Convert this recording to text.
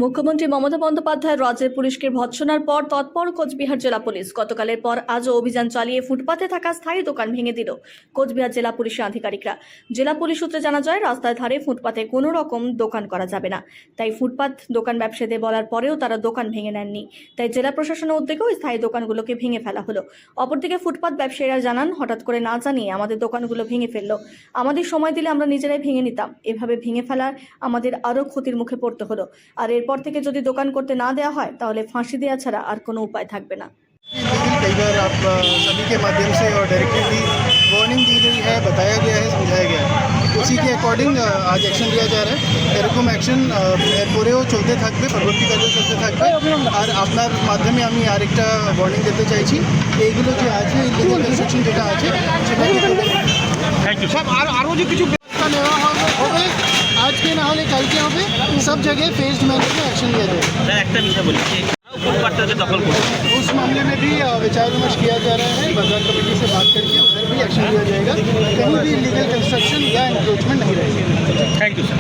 মুখ্যমন্ত্রী মমতা বন্দ্যোপাধ্যায় রাজ্যের পুলিশকে ভৎসনার পর তৎপর কোচবিহার জেলা পুলিশ গতকালের পর আজও অভিযান চালিয়ে ফুটপাতে থাকা স্থায়ী দোকান ভেঙে দিল কোচবিহার জেলা পুলিশের আধিকারিকরা। জেলা পুলিশ সূত্রে জানা যায়, রাস্তার ধারে ফুটপাতে কোনো রকম দোকান করা যাবে না, তাই ফুটপাত দোকান ব্যবসায়ীদের বলার পরেও তারা দোকান ভেঙে নেননি। তাই জেলা প্রশাসনের উদ্যোগেও স্থায়ী দোকানগুলোকে ভেঙে ফেলা হলো। অপরদিকে ফুটপাত ব্যবসায়ীরা জানান, হঠাৎ করে না জানিয়ে আমাদের দোকানগুলো ভেঙে ফেললো। আমাদের সময় দিলে আমরা নিজেরাই ভেঙে নিতাম, এভাবে ভেঙে ফেলার আমাদের আরও ক্ষতির মুখে পড়তে হলো। আর এরপর থেকে যদি দোকান করতে না দেওয়া হয় তাহলে ফাঁসি দেওয়া ছাড়া আর কোনো উপায় থাকবে না। कई बार आप सभी के माध्यम से और डायरेक्टली वार्निंग दी गई है, बताया गया है, समझाया गया है, उसी के अकॉर्डिंग आज एक्शन लिया जा रहा है। এরকম অ্যাকশন পরেও চলতে থাকবে, পরবর্তীকালেও চলতে থাকবে। আর আপনার মাধ্যমে আমি আরেকটা ওয়ার্নিং দিতে চাইছি, এইগুলো যে আছে ইলিগাল কনস্ট্রাকশন যেটা আছে সেটাকে থ্যাংক ইউ। সব আরও যে কিছু ব্যবস্থা নেওয়া হবে, আজকে না হলে কালকে হবে, सब जगह फेस्ड मैनर में एक्शन लिया जाएगा। স্যার একটা বিষয় বলি, ফুটপাতটাকে দখল করুন, उस मामले में भी विचार विमर्श किया जा रहा है। बाजार कमेटी से बात करके उधर भी एक्शन लिया जाएगा, कहीं भी इलीगल कंस्ट्रक्शन या इंक्रोचमेंट नहीं रहेगा। Thank you sir.